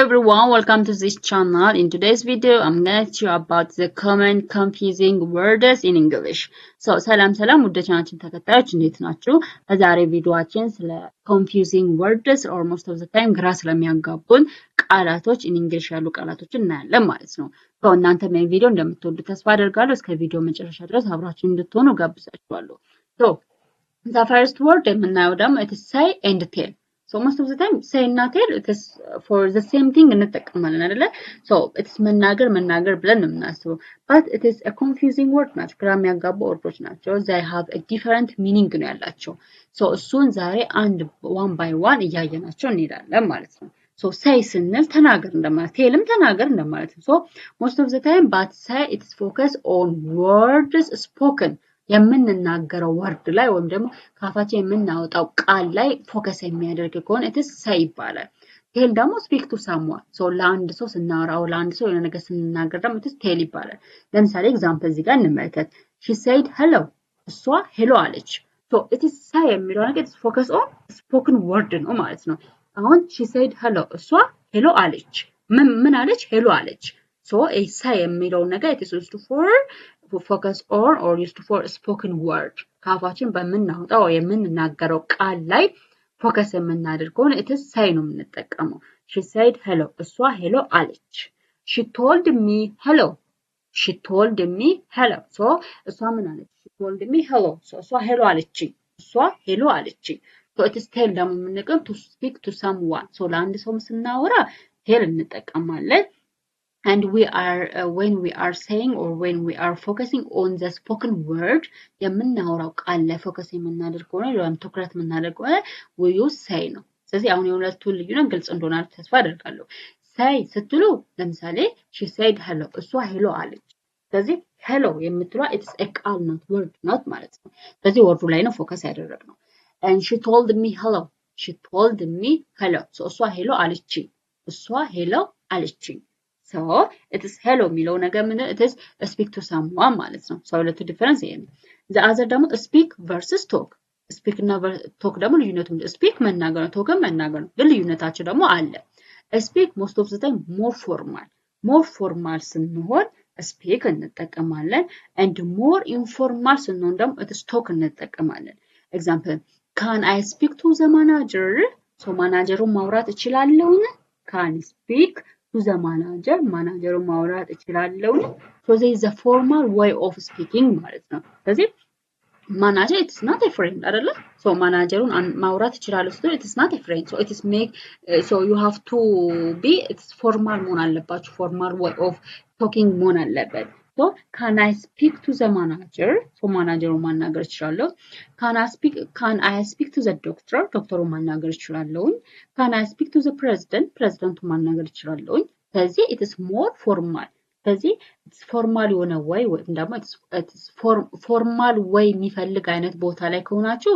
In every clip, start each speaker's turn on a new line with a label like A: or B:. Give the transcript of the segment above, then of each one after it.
A: Everyone, welcome to this channel. In today's video, I'm gonna teach you about the common confusing words in English. So, ሰላም ውድ ቻናላችን ተከታዮች እንዴት ናችሁ? በዛሬ ቪዲዮአችን ስለ confusing words or most of the time ግራ ስለሚያጋቡን ቃላቶች in English ያሉ ቃላቶችን እናያለን ማለት ነው። So, እናንተም ይሄን ቪዲዮ እንደምትወዱ ተስፋ አደርጋለሁ። እስከ ቪዲዮ መጨረሻ ድረስ አብራችሁ እንድትሆኑ ጋብዛችኋለሁ። So, the first word የምናየው ደግሞ it is say and tell. So most of the time say እና tell it is for the same thing እንጠቀማለን አይደለ? So it's መናገር ብለን ነው የምናስበው. But it is a confusing word ናቸው። ግራ የሚያጋቡ ወርዶች ናቸው. They have a different meaning ነው ያላቸው. So እሱን ዛሬ one by one እያየናቸው እንሄዳለን ማለት ነው. So say ስንል ተናገር እንደማለት tellም ተናገር እንደማለት ነው. So most of the time but say it is focus on words spoken የምንናገረው ወርድ ላይ ወይም ደግሞ ካፋችን የምናወጣው ቃል ላይ ፎከስ የሚያደርግ ከሆነ it is say ይባላል። ቴል ደግሞ speak to someone so ለአንድ ሰው ስናወራው ለአንድ ሰው የሆነ ነገር ስንናገር ደግሞ it is tell ይባላል። ለምሳሌ ኤግዛምፕል እዚህ ጋር እንመልከት። she said hello እሷ ሄሎ አለች። so it is say የሚለው ነገር it is focus on spoken word ነው ማለት ነው። አሁን she said hello እሷ ሄሎ አለች። ምን አለች? ሄሎ አለች። so a say የሚለው ነገር it is used for focus on or used for spoken word ካፋችን በመናወጣው የምንናገረው ቃል ላይ ፎከስ የምናደርግ ከሆነ it is say ነው የምንጠቀመው። she said hello እሷ ሄሎ አለች። she told me hello she told me hello so እሷ ምን አለች? she told me hello so እሷ ሄሎ አለችኝ። እሷ ሄሎ አለችኝ። so it is tell ደግሞ የምንጠቀመው to speak to someone so ለአንድ ሰው ስናወራ tell እንጠቀማለን. And we are when we are saying or when we are focusing on the spoken word የምናወራው ቃል ላይ ፎከስ የምናደርግ ከሆነ ወይም ትኩረት የምናደርግ ከሆነ we use say ነው። ስለዚህ አሁን የሁለቱን ልዩነት ግልጽ እንደሆናችሁ ተስፋ አደርጋለሁ። say ስትሉ ለምሳሌ she said hello እሷ ሄሎ አለች። ስለዚህ hello የምትሏ it's a ቃል not word not ማለት ነው። ስለዚህ ወርዱ ላይ ነው ፎከስ ያደረግነው። and she told me hello she told me hello so እሷ ሄሎ አለችኝ። እሷ ሄሎ አለችኝ። So it is hello የሚለው ነገር ምን it is speak to someone ማለት ነው። so ሁለቱ ዲፈረንስ ይሄ ነው። the other ደግሞ speak versus talk speak እና talk ደግሞ ልዩነቱ speak መናገር ነው talk መናገር ነው። ግን ልዩነታቸው ደግሞ አለ። speak most of the time more formal ስንሆን speak እንጠቀማለን and more informal ስንሆን ደግሞ it is talk እንጠቀማለን። example can I speak to the manager so ማናጀሩን ማውራት እችላለሁ? can speak to the manager ማናጀሩን ማውራት እችላለሁ። so there is a formal way of speaking ማለት ነው። ስለዚህ manager it is not a friend አይደለ? so ማናጀሩን ማውራት እችላለሁ ስትሉ it is not a friend so it is make so you have to be it's formal መሆን አለባችሁ formal way of talking መሆን አለበት። so can I speak to the manager so ማናጀሩን ማናገር እችላለሁ። can I speak to the doctor ዶክተሩን ማናገር እችላለሁ። can I speak to the presidentቱን ማናገር እችላለሁ። ስለዚህ it is more formal ስለዚህ it's formal የሆነ way ወይም ደግሞ it's formal way የሚፈልግ አይነት ቦታ ላይ ከሆናችሁ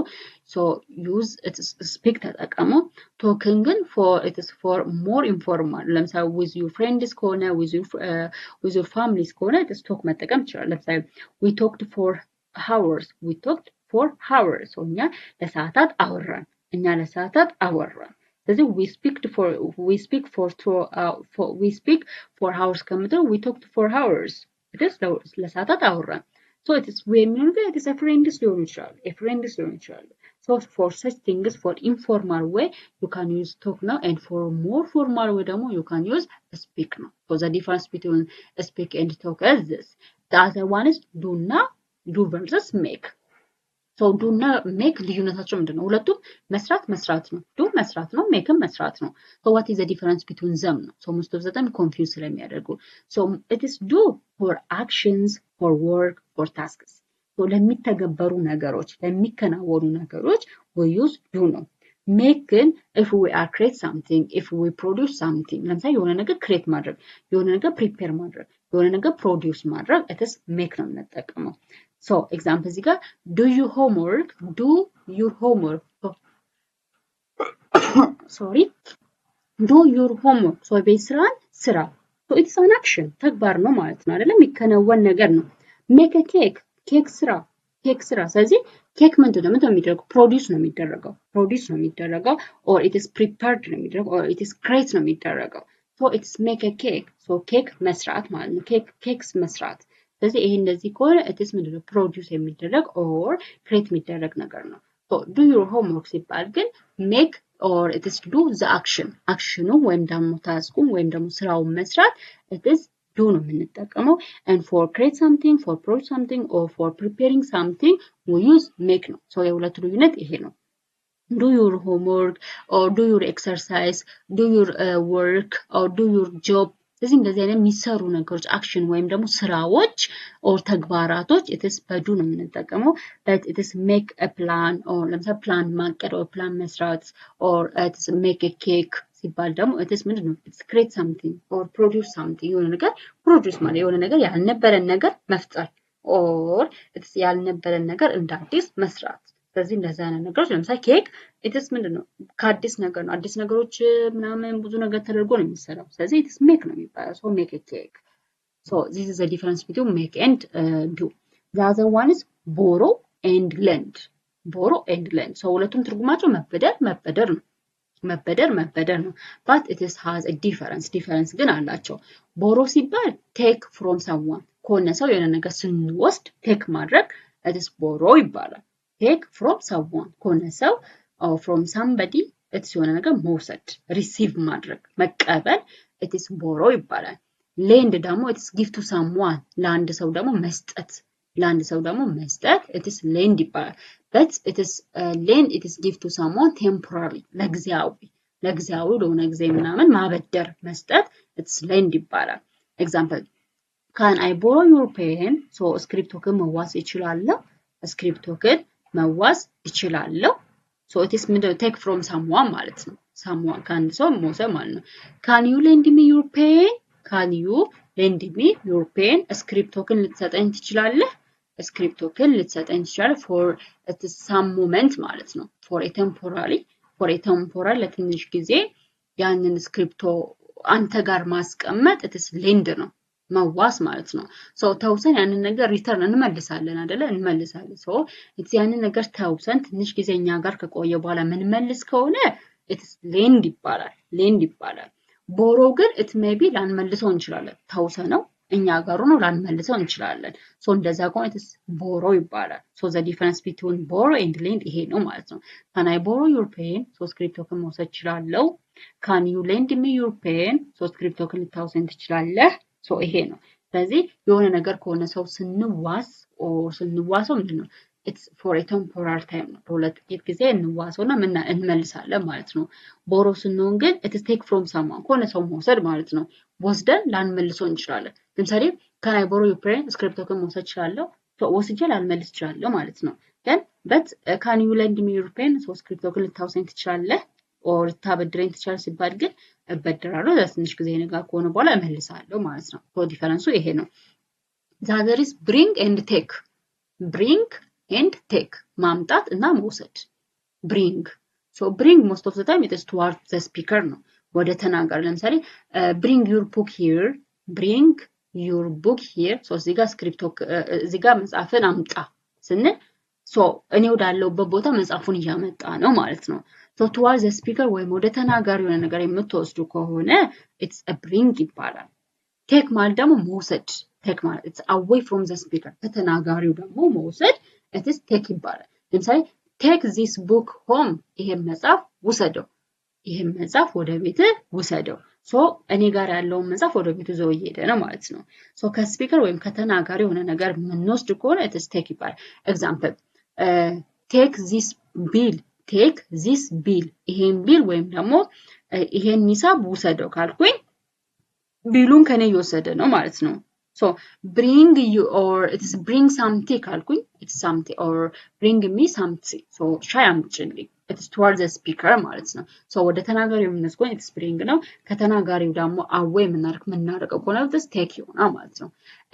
A: so use it is speak ተጠቀሙ። talking ግን for it is for more informal ለምሳሌ with your friends ከሆነ with your families ከሆነ it is talk መጠቀም ይችላል። ለምሳሌ we talked for hours so እኛ ለሰዓታት አወራን። ስለዚህ we speak for hours ከምትሉ we talked for hours it is ለሰዓታት አወራን። so it is we mean it is a friends ሊሆን ይችላል። so for such things for informal way you can use talk now and for more formal way ደግሞ you can use speak now. so the difference between speak and talk is this. the other one is do versus make. so do እና make ልዩነታቸው ምንድነው? ሁለቱም መስራት ነው። do መስራት ነው makeም መስራት ነው። so what is the difference between them ነው። so most of the time confuse ስለሚያደርጉ so it is do for actions for work for tasks so ለሚተገበሩ ነገሮች ለሚከናወኑ ነገሮች we use do ነው። make ግን if we are create something if we produce something ለምሳሌ የሆነ ነገር create ማድረግ የሆነ ነገር prepare ማድረግ የሆነ ነገር produce ማድረግ it is make ነው የምንጠቀመው። so example እዚህ ጋር do your homework do your homework so ቤት ስራ so it's an action ተግባር ነው ማለት ነው አይደለም የሚከናወን ነገር ነው። make a cake ስራ ስለዚህ ኬክ ምንድነው የሚደረገው? ፕሮዲዩስ ነው የሚደረገው or it is prepared ነው የሚደረገው or it is create ነው የሚደረገው። So it's make a cake. So cake መስራት ማለት ነው። cakes መስራት። ስለዚህ ይሄ እንደዚህ ከሆነ it is ምንድነው produce የሚደረግ or create የሚደረግ ነገር ነው። So do your homework ሲባል ግን make or it is to do the action. አክሽኑ ወይም ደግሞ ታስኩ ወይም ደግሞ ስራውን መስራት it is do ነው የምንጠቀመው and for create something, for produce something or for preparing something we use make ነው። So የሁለቱ ልዩነት ይሄ ነው። Do your homework or do your exercise, do your work or do your job. ስለዚህ እንደዚህ አይነት የሚሰሩ ነገሮች አክሽን ወይም ደግሞ ስራዎች or ተግባራቶች it is በዱ ነው የምንጠቀመው but it is make a plan or ለምሳሌ ፕላን ማቀድ or ፕላን መስራት or it is make a cake ሲባል ደግሞ it is ምንድነው it's create something or produce something የሆነ ነገር produce ማለት የሆነ ነገር ያልነበረን ነገር መፍጠር or it is ያልነበረን ነገር እንደ አዲስ መስራት ስለዚህ እንደዛ አይነት ነገሮች ለምሳሌ ኬክ ኢትስ ምንድነው ከአዲስ ነገር ነው አዲስ ነገሮች ምናምን ብዙ ነገር ተደርጎ ነው የሚሰራው ስለዚህ ኢትስ ሜክ ነው የሚባለው so make a cake so this is the difference between make and do the other one is borrow and lend so ሁለቱም ትርጉማቸው መበደር ነው መበደር ነው but it is has a difference ግን አላቸው borrow ሲባል take from someone ከሆነ ሰው የሆነ ነገር ስንወስድ take ማድረግ it is borrow ይባላል take from someone ከሆነ ሰው or from somebody it's የሆነ ነገር መውሰድ receive ማድረግ መቀበል it is borrow ይባላል lend ደግሞ it is give to someone ለአንድ ሰው ደግሞ መስጠት it is lend ይባላል but it is lend it is give to someone temporarily ለጊዜያዊ ለሆነ ጊዜ ምናምን ማበደር መስጠት it's lend ይባላል example can I borrow your pen so ስክሪፕቶክን መዋስ ይችላለሁ ስክሪፕቶክን መዋስ ይችላለሁ so it is take from someone ማለት ነው someone ከአንድ ሰው መውሰድ ማለት ነው can you lend me your pen ስክሪፕቶክን ልትሰጠኝ ትችላለህ ስክሪፕቶክን ልትሰጠኝ ትችላለህ for it is some moment ማለት ነው for a temporary ለትንሽ ጊዜ ያንን ስክሪፕቶ አንተ ጋር ማስቀመጥ it is lend ነው መዋስ ማለት ነው so ተውሰን ያንን ነገር ሪተርን እንመልሳለን አይደለ እንመልሳለን so it's ያንን ነገር ተውሰን ትንሽ ጊዜኛ ጋር ከቆየ በኋላ ምን መልስ ከሆነ it's lend ይባላል borrow ግን it may be ላንመልሰው እንችላለን ተውሰነው እኛ ጋር ነው ላንመልሰው እንችላለን so እንደዛ ከሆነ it's borrow ይባላል so the difference between borrow and lend ይሄ ነው ማለት ነው can I borrow your pen so ስክሪፕቶክን መውሰድ ይችላልው can you lend me your pen so ስክሪፕቶክን ልታውሰኝ ትችላለህ so ይሄ ነው ስለዚህ የሆነ ነገር ከሆነ ሰው ስንዋሰው ምንድነው it's for a temporary time ነው ለሁለት ጊዜ እንዋሰውና እንመልሳለን ማለት ነው ቦሮ ስንሆን ግን it is take from someone ከሆነ ሰው መውሰድ ማለት ነው ወስደን ላንመልሰው እንችላለን ለምሳሌ can I borrow your pen ስክሪፕቶክን መውሰድ ይችላልው so ወስጄ ላልመልስ ይችላልው ማለት ነው ግን but can you lend me your pen so ስክሪፕቶክን ልታውሰኝ ትችላለህ or ታበድረኝ ትችላለህ ሲባል ግን እበድራለሁ ለትንሽ ጊዜ ነገር ከሆነ በኋላ እመልሳለሁ ማለት ነው so ዲፈረንሱ ይሄ ነው the other is bring and take ማምጣት እና መውሰድ so bring most of the time it is towards the speaker ነው ወደ ተናጋሪ ለምሳሌ bring your book here so እዚህ ጋር ስክሪፕቶክ እዚህ ጋር መጽሐፍን አምጣ ስንል so እኔ ወዳለሁበት ቦታ መጽሐፉን እያመጣ ነው ማለት ነው so towards the speaker ወይ ወደ ተናጋሪው ነገር የምትወስዱ ከሆነ it's a bring ይባላል take ማለት ደግሞ መውሰድ take ማለት it's away from the speaker ከተናጋሪው ደግሞ መውሰድ it is take ይባላል ለምሳሌ take this book home ይሄን መጽሐፍ ወደ ቤት ውሰደው so እኔ ጋር ያለውን መጽሐፍ ወደ ቤት ይዘው እየሄደ ነው ማለት ነው so ከስፒከር ወይም ከተናጋሪው የሆነ ነገር ምንወስድ ከሆነ it is take ይባላል example take this bill ይሄን ቢል ወይም ደግሞ ይሄን ሂሳብ ውሰደው ካልኩኝ ቢሉን ከኔ እየወሰደ ነው ማለት ነው so bring you or it is bring something ካልኩኝ it's something or bring me something so ሻይ አምጪልኝ it is towards the speaker ማለት ነው so ወደ ተናጋሪው የምንወስደው it is bring ነው ከተናጋሪው ደግሞ away የምናደርገው ከሆነ this take ይሆናል ማለት ነው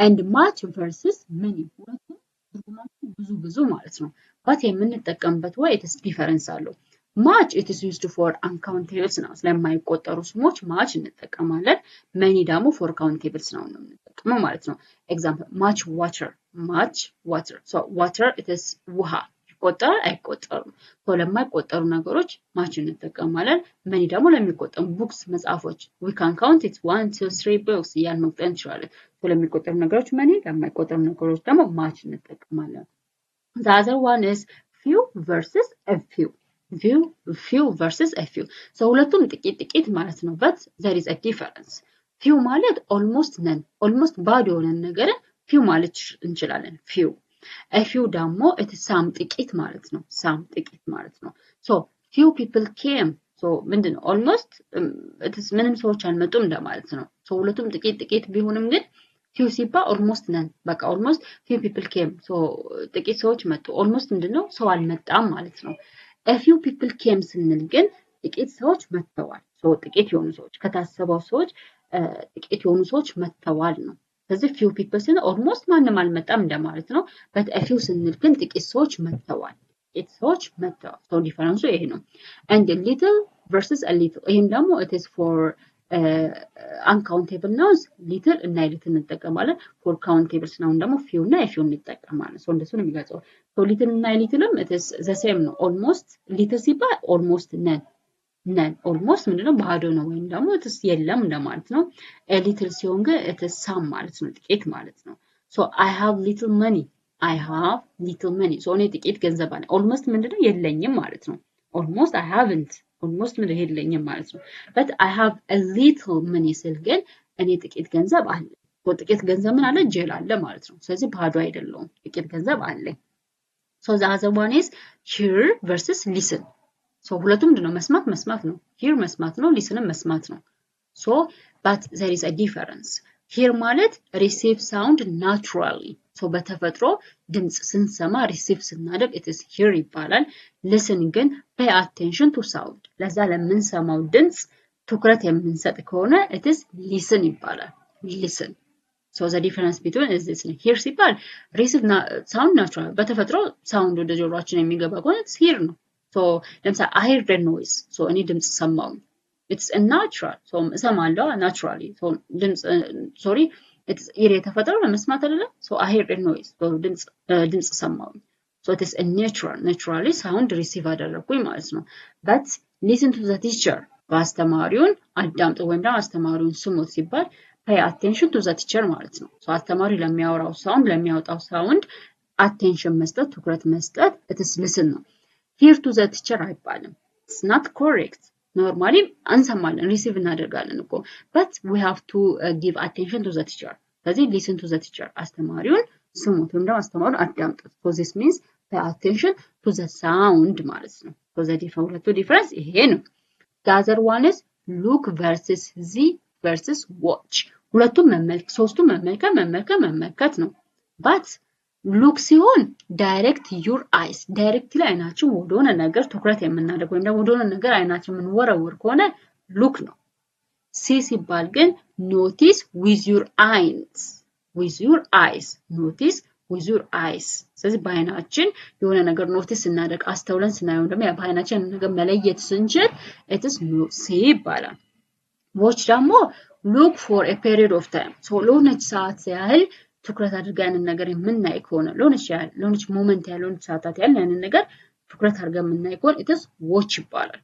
A: and much versus many ሁለቱም ትርጉማቸው ብዙ ማለት ነው but የምንጠቀምበት way it is difference አለው much it is used for uncountables ነው ስለማይቆጠሩ ስሞች much እንጠቀማለን many ደግሞ for countables ነው የምንጠቀመው ማለት ነው example much water so water it is ውሃ አይቆጠሩም። ለማይቆጠሩ ነገሮች ማች እንጠቀማለን። መኒ ደግሞ ለሚቆጠሩ ቡክስ መጽሐፎች we can count it 1 2 3 books እያልን መቁጠር እንችላለን። ለሚቆጠሩ ነገሮች መኒ ለማይቆጠሩ ነገሮች ደግሞ ማች እንጠቀማለን። the other one is few versus a few few versus a few ሁለቱም ጥቂት ማለት ነው but there is a difference few ማለት almost none almost ባዶ የሆነ ነገር few ማለት እንችላለን few a few ደግሞ it is some ጥቂት ማለት ነው some ጥቂት ማለት ነው few people came ምንድነው almost it is ምንም ሰዎች አልመጡም እንደማለት ነው ሁለቱም ጥቂት ቢሆንም ግን few ሲባል almost none በቃ almost few people came ጥቂት ሰዎች መጡ almost ምንድነው ሰው አልመጣም ማለት ነው a few people came ስንል ግን ጥቂት ሰዎች መጥተዋል ጥቂት የሆኑ ሰዎች ከታሰበው ሰዎች ጥቂት የሆኑ ሰዎች መጥተዋል ነው ስለዚህ few people ስንል almost ማንም አልመጣም እንደማለት ነው but a few ስንል ግን ጥቂት ሰዎች መጥተዋል ጥቂት ሰዎች መጥተዋል ዲፈረንሱ ይሄ ነው and a little versus a little ይሄም ደግሞ it is for uncountable nouns little እና little እንጠቀማለን for countable nouns ደግሞ few እና few እንጠቀማለን እንደሱ ነው የሚገልጸው little እና littleም it is the same ነው almost little ሲባል almost none almost ምንድነው ባዶ ነው ወይም ደግሞ it is የለም እንደማለት ነው a little ሲሆን ግን it is some ማለት ነው ጥቂት ማለት ነው I have little money እኔ ጥቂት ገንዘብ አለ almost ምንድነው የለኝም ማለት ነው almost I haven't almost ምን የለኝም ማለት ነው but I have a little money ስል ግን እኔ ጥቂት ገንዘብ አለ ጥቂት ገንዘብ ምን አለ ጀል አለ ማለት ነው ስለዚህ ባዶ አይደለም ጥቂት ገንዘብ አለ the other one is hear versus listen ሁለቱም ምንድነው መስማት ነው hear መስማት ነው listenም መስማት ነው but there is a difference hear ማለት receive sound naturally በተፈጥሮ ድምጽ ስንሰማ receive ስናደርግ it is hear ይባላል listen ግን pay attention to sound ለዛ ለምንሰማው ድምጽ ትኩረት የምንሰጥ ከሆነ it is listen ይባላል listen the difference between is this hear ሲባል receive sound natural በተፈጥሮ sound ወደ ጆሮአችን የሚገባ ከሆነ it's hear ነው ለምሳሌ I heard the noise እኔ ድምጽ ሰማሁ it's a natural እሰማለሁ naturally ድምጽ it's ear የተፈጠረው ለመስማት አይደለም I heard the noise ድምጽ ሰማሁ it is a naturally sound receive አደረኩኝ ማለት ነው but listen to the teacher አስተማሪውን አዳምጡ ወይም ደግሞ አስተማሪውን ስሙት ሲባል pay attention to the teacher ማለት ነው አስተማሪ ለሚያወራው ሳውንድ ለሚያወጣው ሳውንድ attention መስጠት ትኩረት መስጠት it is listen ነው hear to the teacher አይባልም it's not correct normally እንሰማለን receive እናደርጋለን እኮ but we have to give attention to the teacher ስለዚህ listen to the teacher አስተማሪውን ስሙት ወይም ደግሞ አስተማሪውን አዳምጡት this means pay attention to the sound ማለት ነው the difference ይሄ ነው the other one is look versus see versus watch ሁለቱም ሶስቱም መመልከት ነው but look ሲሆን direct your eyes directly አይናችን ወደሆነ ነገር ትኩረት የምናደርግ ወይም ደግሞ ወደሆነ ነገር አይናችን የምንወረውር ከሆነ look ነው see ሲባል ግን notice with your eyes ስለዚህ በአይናችን የሆነ ነገር ኖቲስ እናደርግ አስተውለን ስናየው ደግሞ በአይናችን ነገር መለየት ስንችል it is see ይባላል watch ደግሞ look for a period of time ለሆነች ሰዓት ያህል ትኩረት አድርገን ነገር የምናይ ከሆነ ለሆነች ሞመንት ያለውን ሰዓታት ያለን ነገር ትኩረት አድርገን የምናይ ከሆነ it is watch ይባላል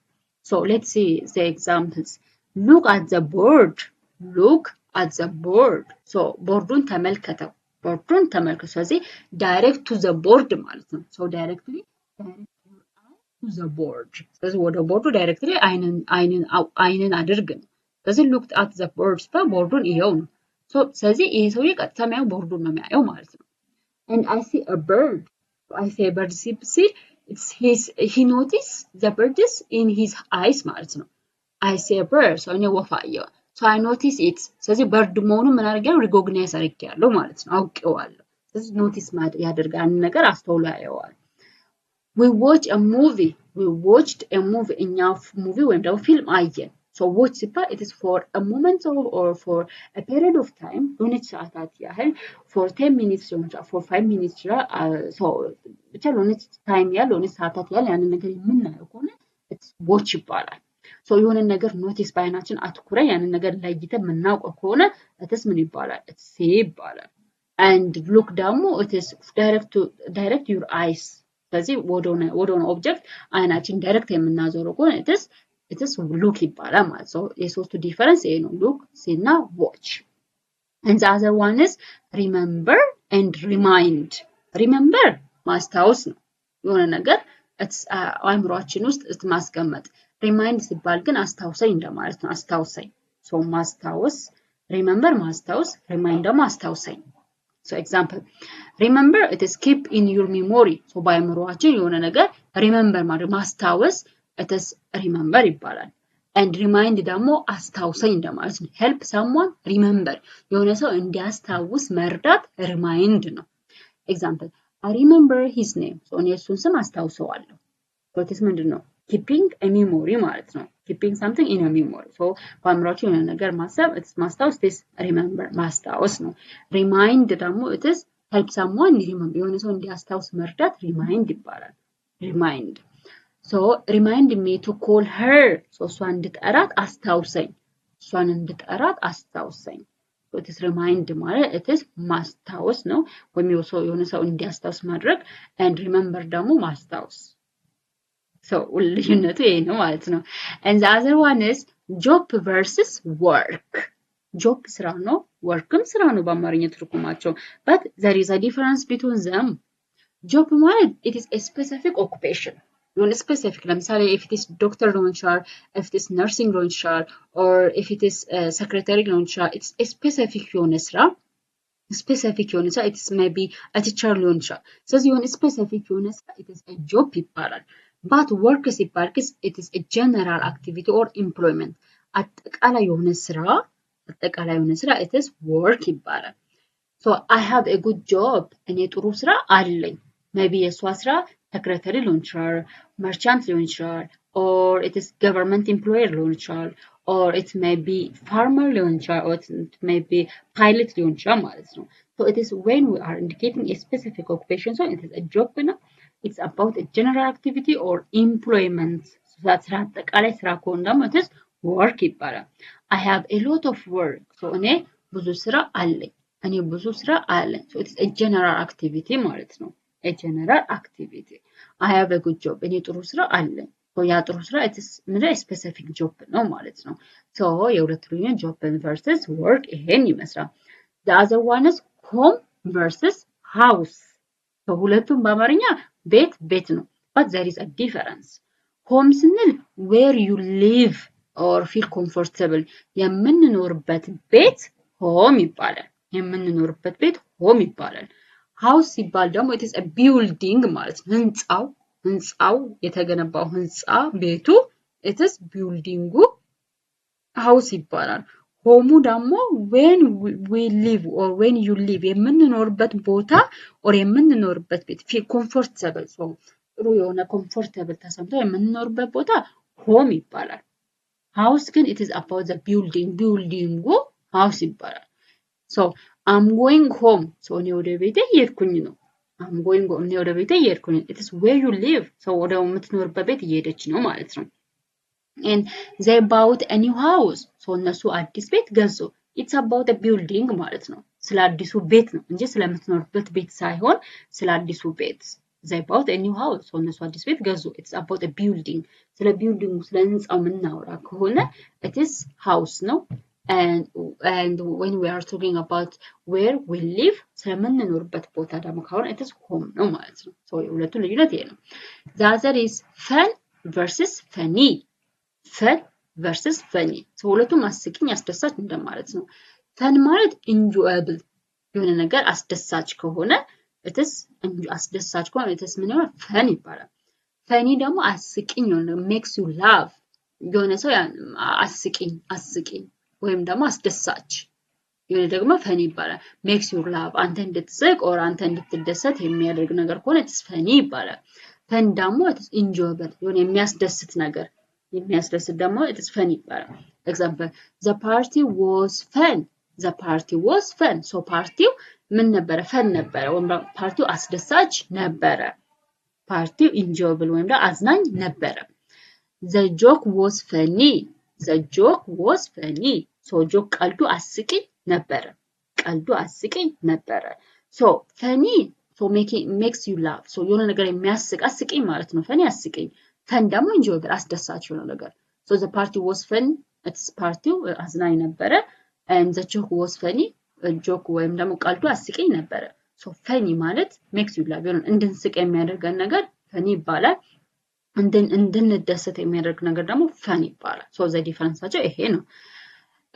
A: let's see the examples look at the board ቦርዱን ተመልከተው ስለዚህ direct to the board ማለት ነው directly to the board ስለዚህ ወደ ቦርዱ directly አይንን አድርግ ነው ስለዚህ look at the board ቦርዱን ይሄው ነው ስለዚህ ይሄ ሰውዬ ቀጥታ የሚያየው ቦርዱን ነው የሚያየው ማለት ነው and I see a bird see he notice the bird is in his eyes ማለት ነው I see a bird እኔ ወፍ አየሁ I notice it ስለዚህ bird መሆኑን ምን አድርጌያለሁ recognize አድርጌያለሁ ማለት ነው አውቄዋለሁ ስለዚህ notice ያደርጋል ነገር አስተውሎ ያየዋል we watched a movie እኛ ሙቪ ወይም ደግሞ ፊልም አየን watch ሲባል it is for a moment or for a period of time ለሆነች ሰዓታት ያህል for 10 minutes for 5 minutes ብቻ ለሆነች ታይም ያህል ለሆነች ሰዓታት ያህል ያንን ነገር የምናየው ከሆነ watch ይባላል የሆነ ነገር ኖቲስ ባይናችን አትኩረን ያንን ነገር ለይተን የምናውቀው ከሆነ it is ምን ይባላል see ይባላል and look ደግሞ it is direct your eyes ስለዚህ ወደሆነ ኦብጀክት አይናችን ዳይሬክት የምናዞረው ከሆነ it is look ይባላል ማለት ነው። የሶስቱ ዲፈረንስ ይሄ ነው look እና watch and the other one is remember and remind remember ማስታወስ ነው የሆነ ነገር አእምሮአችን ውስጥ ማስቀመጥ remind ሲባል ግን አስታውሰኝ እንደማለት ነው አስታውሰኝ so ማስታወስ remember ማስታወስ remind ደግሞ አስታውሰኝ so example remember it is keep in your memory so በአእምሮአችን የሆነ ነገር remember ማለት ማስታወስ it is remember ይባላል and remind ደግሞ አስታውሰኝ እንደማለት ነው help someone remember የሆነ ሰው እንዲያስታውስ መርዳት remind ነው example I remember his name so እኔ እሱን ስም አስታውሰዋለሁ so it is ምንድነው keeping a memory ማለት ነው keeping something in a memory so በአእምሮአችን የሆነ ነገር ማሰብ it is ማስታወስ this remember ማስታወስ ነው remind ደግሞ it is help someone remember የሆነ ሰው እንዲያስታውስ መርዳት remind ይባላል remind so remind me to call her so እሷን እንድጠራት አስታውሰኝ እሷን እንድጠራት አስታውሰኝ so it is remind ማለት it is ማስታወስ ነው ወይም የሆነ ሰው እንዲያስታውስ ማድረግ and remember ደግሞ ማስታወስ so ልዩነቱ ይሄ ነው ማለት ነው and the other one is job versus work job ስራ ነው workም ስራ ነው በአማርኛ ትርጉማቸው but there is a difference between them job ማለት it is a specific occupation የሆነ specific ለምሳሌ if it is doctor ሊሆን ይችላል if it is nursing ሊሆን ይችላል or if it is secretary ሊሆን ይችላል it's a specific የሆነ ስራ specific የሆነ ስራ it is maybe a teacher ሊሆን ይችላል ስለዚህ የሆነ specific የሆነ ስራ it is a job ይባላል but work ሲባል it is a general activity or employment አጠቃላይ የሆነ ስራ it is work ይባላል so I have a good job እኔ ጥሩ ስራ አለኝ maybe የሷ ስራ secretary ሊሆን ይችላል merchant ሊሆን ይችላል or it is government employer ሊሆን ይችላል or it may be farmer ሊሆን ይችላል or it may be pilot ሊሆን ይችላል ማለት ነው so it is when we are indicating a specific occupation so it is a job ነው it's about a general activity or employment so that's አጠቃላይ ስራ ከሆነ ደግሞ it is work ይባላል I have a lot of work so እኔ ብዙ ስራ አለኝ so it is a general activity ማለት ነው a general activity I have a good job እኔ ጥሩ ስራ አለኝ so ያ ጥሩ ስራ it is a specific job ነው ማለት ነው so የሁለቱ ልዩነት job versus work ይሄን ይመስላል the other one is home versus house so ሁለቱም በአማርኛ ቤት ነው but there is a difference home ስንል where you live or feel comfortable የምንኖርበት ቤት home ይባላል home ይባላል house ሲባል ደግሞ it is a building ማለት ነው ህንጻው የተገነባው ህንጻ ቤቱ it is building house ይባላል ሆሙ ደግሞ when we live or when you live የምንኖርበት ቦታ or የምንኖርበት ቤት feel comfortable so ጥሩ የሆነ comfortable ተሰምቶ የምንኖርበት ቦታ home ይባላል house ግን it is about the building house ይባላል so I'm going home so እኔ ወደ ቤቴ እየሄድኩኝ ነው I'm going home እኔ ወደ ቤቴ እየሄድኩኝ it is where you live so ወደ የምትኖርበት ቤት እየሄደች ነው ማለት ነው and they bought a new house so እነሱ አዲስ ቤት ገዙ it's about a building ማለት ነው ስለ አዲሱ ቤት ነው እንጂ ስለምትኖርበት ቤት ሳይሆን ስለ አዲሱ ቤት they bought a new house so እነሱ አዲስ ቤት ገዙ it's about a building ስለ ቢልዲንጉ ስለ ህንጻው ምናወራ ከሆነ it is house ነው and when we are talking about where we live ስለምንኖርበት ቦታ ደግሞ ከሆነ it is home ነው ማለት ነው so የሁለቱ ልዩነት ይሄ ነው the other is fun versus funny so ሁለቱም አስቂኝ አስደሳች እንደማለት ነው fun ማለት enjoyable የሆነ ነገር አስደሳች ከሆነ it is አስደሳች ከሆነ it is ምን ይሆናል fun ይባላል funny ደግሞ አስቂኝ ነው makes you laugh የሆነ ሰው አስቂኝ ወይም ደግሞ አስደሳች የሆነ ደግሞ ፈኒ ይባላል makes you laugh አንተ እንድትስቅ or አንተ እንድትደሰት የሚያደርግ ነገር ከሆነ it's funny ይባላል fun ደግሞ it is enjoyable የሆነ የሚያስደስት ነገር ደግሞ it is funny ይባላል example the party was fun so partyው ምን ነበረ fun ነበረ ወይም partyው አስደሳች ነበረ partyው enjoyable ወይም ደግሞ አዝናኝ ነበረ the joke was funny so joke ቀልዱ አስቂኝ ነበረ so funny so makes you laugh so የሆነ ነገር የሚያስቅ አስቂኝ ማለት ነው ፈኒ አስቂኝ ፈን ደግሞ enjoyable አስደሳች የሆነ ነገር so the party was fun it's party አዝናኝ ነበረ and the joke was funny joke ወይም ደግሞ ቀልዱ አስቂኝ ነበረ so funny ማለት makes you laugh እንድንስቅ የሚያደርገን ነገር ፈኒ ይባላል እንድንደሰት የሚያደርግ ነገር ደግሞ ፈን ይባላል so the difference አቸው ይሄ ነው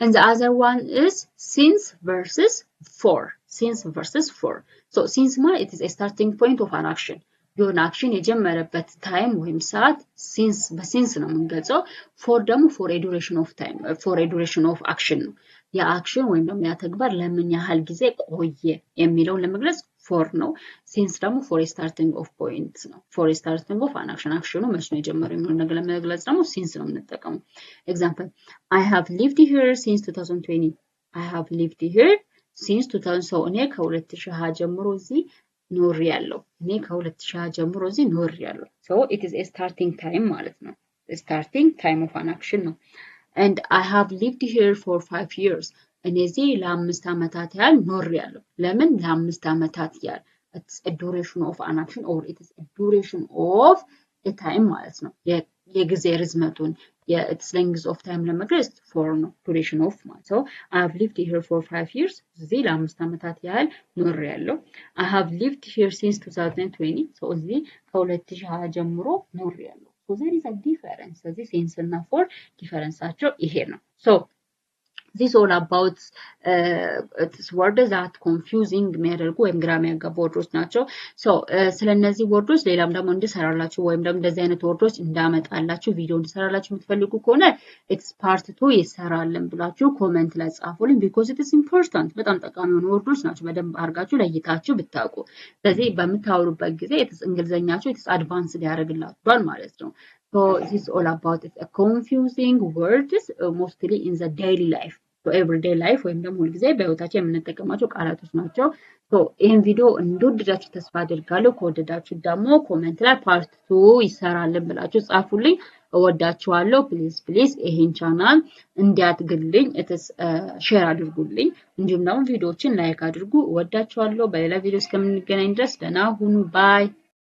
A: and the other one is since versus for since versus for so since ማለት it is a starting point of an action የሆነ አክሽን የጀመረበት ታይም ወይም ሰዓት since በsince ነው የምንገልጸው for ደግሞ for a duration of time for a duration of action ነው የአክሽን ወይም ደግሞ ያ ተግባር ለምን ያህል ጊዜ ቆየ የሚለውን ለመግለጽ for ነው since ደግሞ for a starting of point ነው for a starting of an action አክሽኑ መቼ ነው የጀመረው የሚለውን ነገር ለመግለጽ ደግሞ since ነው የምንጠቀመው example I have lived here since 2020 I have lived here since 2000 so እኔ ከ2020 ጀምሮ እዚህ ኖሬያለሁ እኔ ከ2020 ጀምሮ እዚህ ኖሬያለሁ so it is a starting time ማለት ነው starting time of an action ነው and I have lived here for 5 years እኔ እዚህ ለ5 አመታት ያህል ኖሬያለሁ ለምን ለ5 አመታት ያህል it's a duration of an action or it is a duration of a time ማለት ነው የጊዜ ርዝመቱን it's length of time ለመግለጽ for ነው duration of ማለት so I have lived here for 5 years እዚህ ለ5 አመታት ያህል ኖሬያለሁ I have lived here since 2020 so እዚህ ከ2020 ጀምሮ ኖሬያለሁ so there is a difference እዚህ since እና for difference አቸው ይሄ ነው so this is all about this word that confusing የሚያደርጉ ወይም ግራ የሚያጋቡ ወርዶች ናቸው so ስለነዚህ ወርዶች ሌላም ደግሞ እንድሰራላችሁ ወይም ደግሞ እንደዚህ አይነት ወርዶች እንዳመጣላችሁ ቪዲዮ እንድሰራላችሁ የምትፈልጉ ከሆነ it's part 2 ይሰራልን ብላችሁ ኮሜንት ላይ ጻፉልኝ because it is important በጣም ጠቃሚ የሆኑ ወርዶች ናቸው በደንብ አድርጋችሁ ለይታችሁ ብታውቁ ስለዚህ በምታወሩበት ጊዜ እንግሊዘኛችሁ advanced ያደርግላችኋል ማለት ነው so this is all about it a confusing words mostly in the daily life so everyday life ወይም ደግሞ ሁሉ ጊዜ በህይወታችን የምንጠቀማቸው ቃላቶች ናቸው so ይሄን ቪዲዮ እንደወደዳችሁ ተስፋ አደርጋለሁ ከወደዳችሁ ደግሞ ኮሜንት ላይ ፓርት 2 ይሰራልን ብላችሁ ጻፉልኝ እወዳችኋለሁ ፕሊዝ ይሄን ቻናል እንዲያድግልኝ ሼር አድርጉልኝ እንዲሁም ደግሞ ቪዲዮዎችን ላይክ አድርጉ እወዳችኋለሁ በሌላ ቪዲዮ እስከምንገናኝ ድረስ ደህና ሁኑ ባይ